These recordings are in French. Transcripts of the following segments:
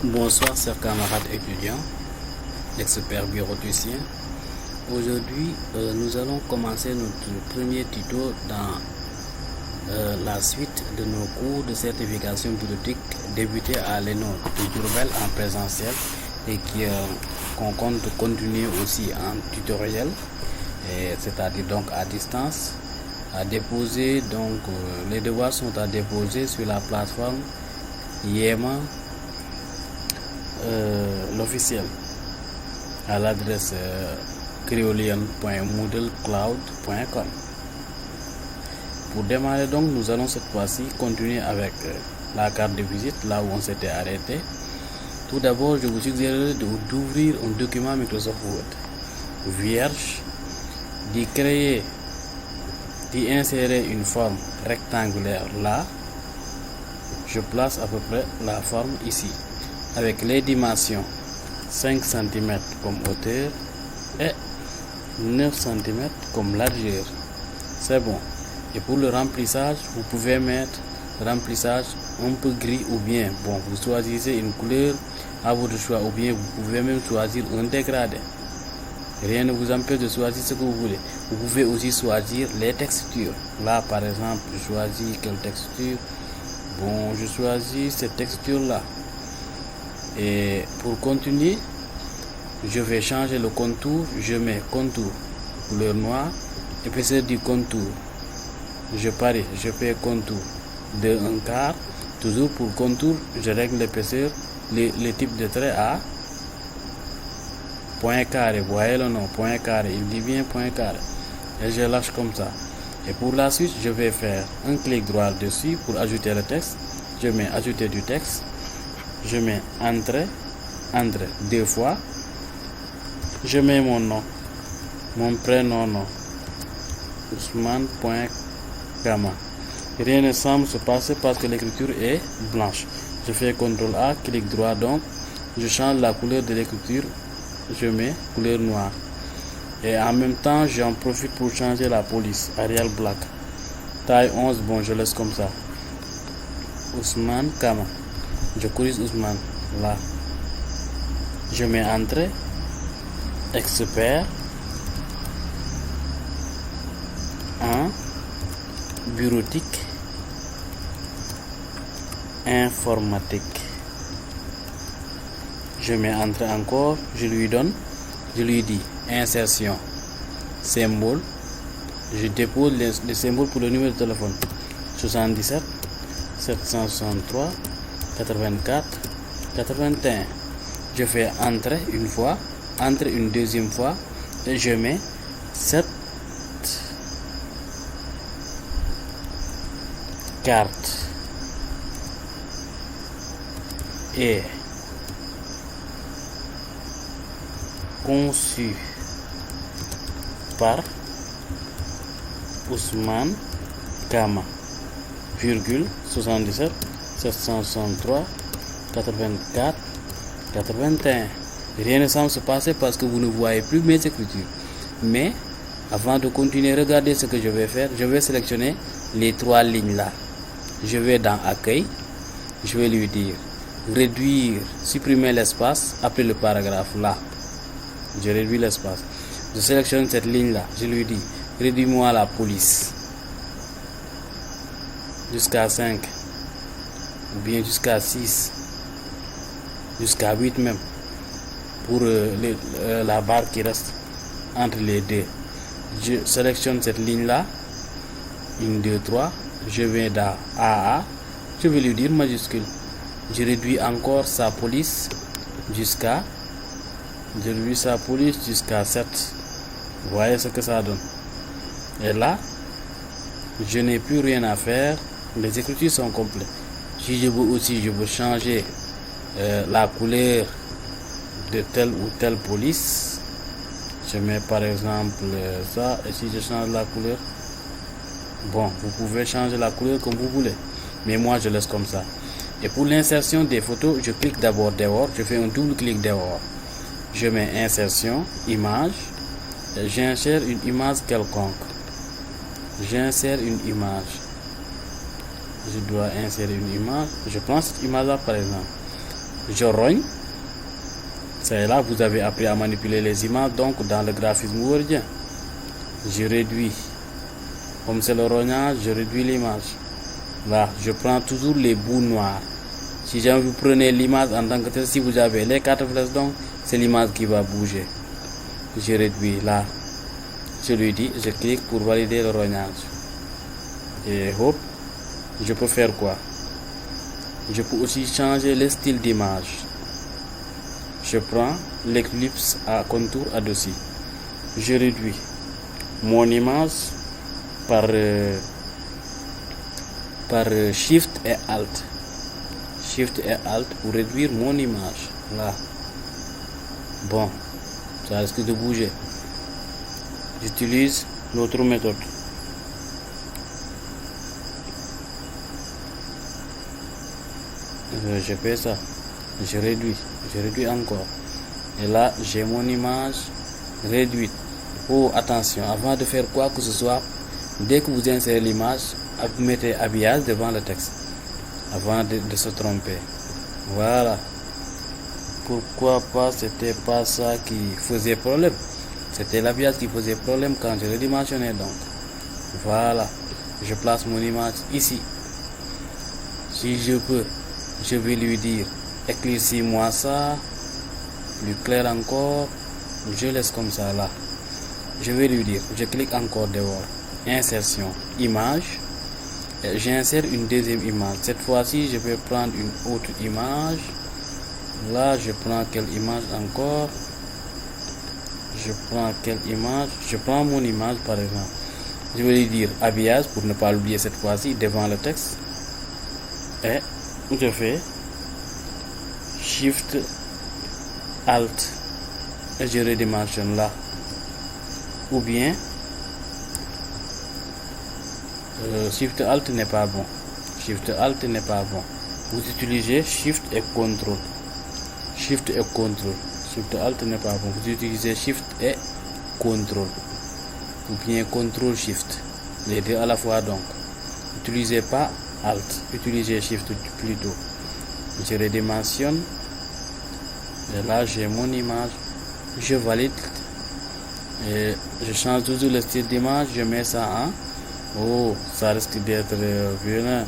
Bonsoir chers camarades étudiants, l'expert bioticien. Aujourd'hui, nous allons commencer notre premier tuto dans la suite de nos cours de certification biotique débutés à l'ENO de Diourbel en présentiel et qu'on compte continuer aussi en tutoriel, c'est-à-dire donc à distance. À déposer, donc les devoirs sont à déposer sur la plateforme Yema l'officiel à l'adresse creolian.moodlecloud.com. Pour démarrer donc, nous allons cette fois-ci continuer avec la carte de visite là où on s'était arrêté. Tout d'abord, je vous suggérerai d'ouvrir un document Microsoft Word vierge, d'y insérer une forme rectangulaire là. Je place à peu près la forme ici, avec les dimensions 5 cm comme hauteur et 9 cm comme largeur. C'est bon. Et pour le remplissage, vous pouvez mettre remplissage un peu gris ou bien, bon, vous choisissez une couleur à votre choix ou bien vous pouvez même choisir un dégradé. Rien ne vous empêche de choisir ce que vous voulez. Vous pouvez aussi choisir les textures. Là, par exemple, je choisis quelle texture? Bon, je choisis cette texture-là. Et pour continuer, je vais changer le contour. Je mets contour couleur noire, épaisseur du contour. Je fais contour de 1/4. Toujours pour contour, je règle l'épaisseur, le type de trait à point carré. Vous voyez le nom, point carré. Il dit bien point carré. Et je lâche comme ça. Et pour la suite, je vais faire un clic droit dessus pour ajouter le texte. Je mets ajouter du texte. Je mets entrée 2 fois. Je mets mon nom, mon prénom, Ousmane.Kama. Rien ne semble se passer parce que l'écriture est blanche. Je fais CTRL A, clic droit donc. Je change la couleur de l'écriture. Je mets couleur noire. Et en même temps, j'en profite pour changer la police. Arial Black. Taille 11, bon, je laisse comme ça. Ousmane Kama. Je corrige Ousmane. Là. Je mets entrée. Expert. En bureautique. Informatique. Je mets entrée encore. Je lui dis insertion, symbole. Je dépose les symboles pour le numéro de téléphone 77 763 84 81. Je fais entrer une fois, entrer une deuxième fois et je mets 7 cartes et conçu par Ousmane Kama, 77 763 84 81. Rien ne semble se passer parce que vous ne voyez plus mes écritures. Mais avant de continuer, regardez ce que je vais faire. Je vais sélectionner les 3 lignes là. Je vais dans accueil. Je vais lui dire réduire, supprimer l'espace après le paragraphe là. Je réduis l'espace. Je sélectionne cette ligne là. Je lui dis réduis-moi la police jusqu'à 5 ou bien jusqu'à 6, jusqu'à 8 même, pour la barre qui reste entre les deux. Je sélectionne cette ligne là, 1, 2, 3. Je vais dans AA. Je vais lui dire majuscule. Je réduis encore sa police jusqu'à 7. Vous voyez ce que ça donne. Et là, je n'ai plus rien à faire. Les écritures sont complètes. Si je veux aussi, je veux changer la couleur de telle ou telle police. Je mets par exemple ça. Et si je change la couleur, bon, vous pouvez changer la couleur comme vous voulez. Mais moi, je laisse comme ça. Et pour l'insertion des photos, je clique d'abord dehors. Je fais un double clic dehors. Je mets insertion, image. J'insère une image quelconque. J'insère une image. Je dois insérer une image. Je prends cette image là par exemple. je rogne. C'est là, vous avez appris à manipuler les images, donc dans le graphisme wordien. Je réduis. Comme c'est le rognage, je réduis l'image. Là, je prends toujours les bouts noirs. Si jamais vous prenez l'image en tant que tel, si vous avez les 4 flèches, donc c'est l'image qui va bouger. Je réduis là. Je lui dis, je clique pour valider le rognage. Et hop, je peux faire quoi? Je peux aussi changer le style d'image. Je prends l'éclipse à contour adouci. Je réduis mon image par Shift et Alt. Shift et Alt pour réduire mon image. Là. Bon, ça risque de bouger. J'utilise l'autre méthode. Je fais ça. Je réduis encore. Et là, j'ai mon image réduite. Oh, attention, avant de faire quoi que ce soit, dès que vous insérez l'image, vous mettez habillage devant le texte. Avant de se tromper. Voilà. Pourquoi pas, c'était pas ça qui faisait problème. C'était l'habillage qui faisait problème quand je redimensionnais donc. Voilà. Je place mon image ici. Si je peux, je vais lui dire éclaircis-moi ça. Plus clair encore. Je laisse comme ça là. Je vais lui dire, je clique encore dehors. Insertion, image. J'insère une deuxième image. Cette fois-ci, je vais prendre une autre image. Là, je prends quelle image encore? Je prends quelle image? Je prends mon image par exemple. Je vais lui dire habillage pour ne pas l'oublier cette fois-ci devant le texte. Et je fais Shift Alt et je redimensionne là. Ou bien Shift Alt n'est pas bon. Shift Alt n'est pas bon. Vous utilisez Shift et Contrôle. Shift et Contrôle. Shift Alt n'est pas bon. Vous utilisez Shift et Contrôle. Ou bien Contrôle Shift. Les deux à la fois donc. N'utilisez pas Alt. Utilisez Shift plutôt. Je redimensionne. Et là j'ai mon image. Je valide. Et je change toujours le style d'image. Je mets ça en. Oh, ça risque d'être violent.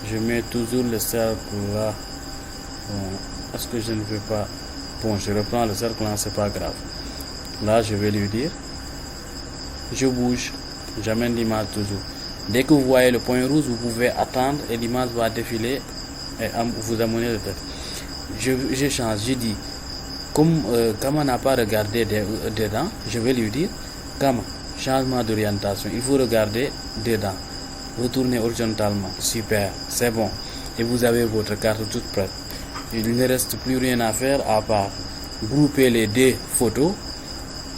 Je mets toujours le cercle là. Bon, est-ce que je ne veux pas? Bon, je reprends le cercle là, c'est pas grave. Là, je vais lui dire. Je bouge. J'amène l'image toujours. Dès que vous voyez le point rouge, vous pouvez attendre et l'image va défiler et vous amener le texte. Je change, je dis. Comme Kama n'a pas regardé dedans, je vais lui dire Kama, changement d'orientation. Il faut regarder dedans. Retournez horizontalement. Super, c'est bon. Et vous avez votre carte toute prête. Il ne reste plus rien à faire à part grouper les deux photos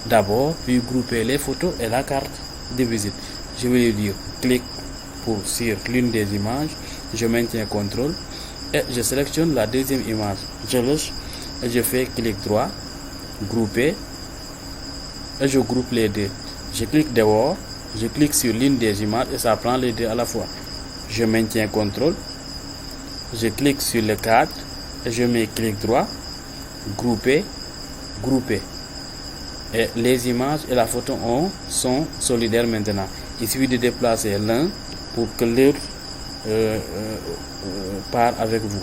d'abord, puis grouper les photos et la carte de visite. Je vais lui dire clique sur l'une des images. Je maintiens CTRL et je sélectionne la deuxième image. Je lâche et je fais clic droit, grouper et je groupe les deux. Je clique dehors, je clique sur l'une des images et ça prend les deux à la fois. Je maintiens CTRL, je clique sur le cadre et je mets clic droit, grouper, grouper. Et les images et la photo sont solidaires maintenant. Il suffit de déplacer l'un pour que l'autre part avec vous.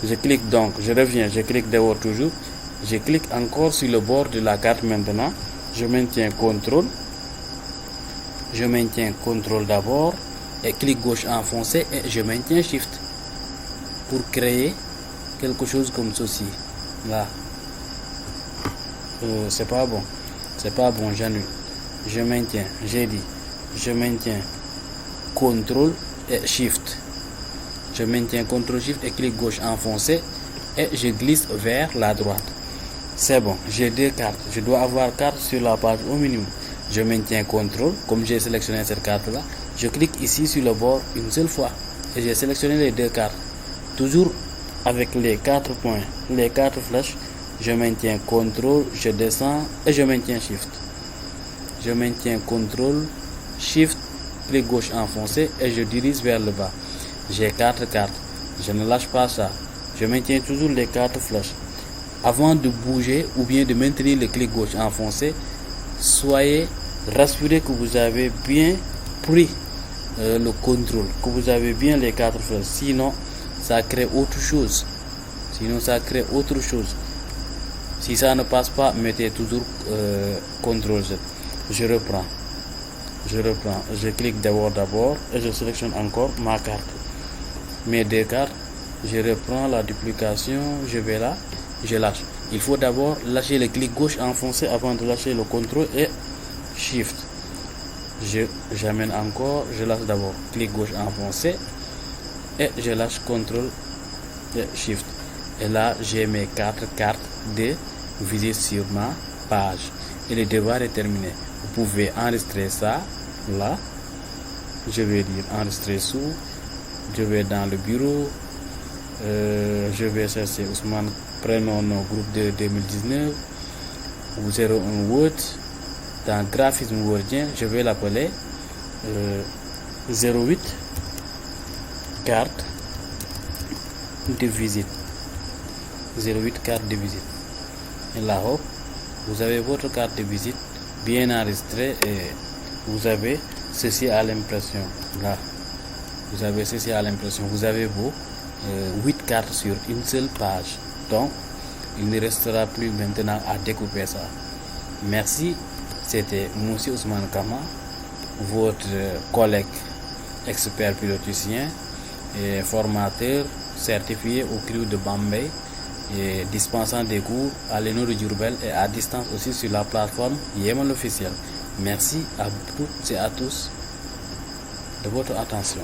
Je clique donc, je reviens, je clique dehors toujours. Je clique encore sur le bord de la carte maintenant. Je maintiens CTRL. Je maintiens CTRL d'abord et clic gauche enfoncé et je maintiens SHIFT pour créer quelque chose comme ceci. Là. C'est pas bon. C'est pas bon, j'annule. Je maintiens, j'ai dit. Je maintiens CTRL et SHIFT. Je maintiens CTRL SHIFT et clic gauche enfoncé et je glisse vers la droite. C'est bon, j'ai deux cartes. Je dois avoir carte sur la page au minimum. Je maintiens CTRL, comme j'ai sélectionné cette carte-là. Je clique ici sur le bord une seule fois et j'ai sélectionné les deux cartes. Toujours avec les 4 points, les 4 flèches. Je maintiens CTRL, je descends et je maintiens SHIFT. Je maintiens CTRL, SHIFT, clic gauche enfoncé et je dirige vers le bas. J'ai 4 cartes. Je ne lâche pas ça. Je maintiens toujours les 4 flèches. Avant de bouger ou bien de maintenir le clic gauche enfoncé, soyez rassurés que vous avez bien pris le contrôle, que vous avez bien les 4 flèches. Sinon, ça crée autre chose. Si ça ne passe pas, mettez toujours CTRL Z. Je reprends. Je clique d'abord et je sélectionne encore ma carte. Mes 2 cartes. Je reprends la duplication. Je vais là. Je lâche. Il faut d'abord lâcher le clic gauche enfoncé avant de lâcher le CTRL et SHIFT. J'amène encore. Je lâche d'abord. Clic gauche enfoncé et je lâche CTRL et SHIFT. Et là, j'ai mes 4 cartes de visite sur ma page. Et le devoir est terminé. Vous pouvez enregistrer ça là. Je vais dire enregistrer sous. Je vais dans le bureau. Je vais chercher Ousmane, prénom, nom, groupe de 2019. 01 Word. Dans graphisme wordien, je vais l'appeler 08 carte de visite. 08 carte de visite. Et là-haut, vous avez votre carte de visite bien enregistrée et vous avez ceci à l'impression. Là, vous avez ceci à l'impression. Vous avez vos 8 cartes sur une seule page. Donc, il ne restera plus maintenant à découper ça. Merci. C'était Monsieur Ousmane Kama, votre collègue expert piloticien et formateur certifié au CRIU de Bambey et dispensant des cours à l'ENO de Diourbel et à distance aussi sur la plateforme Yemen officiel. Merci à toutes et à tous de votre attention.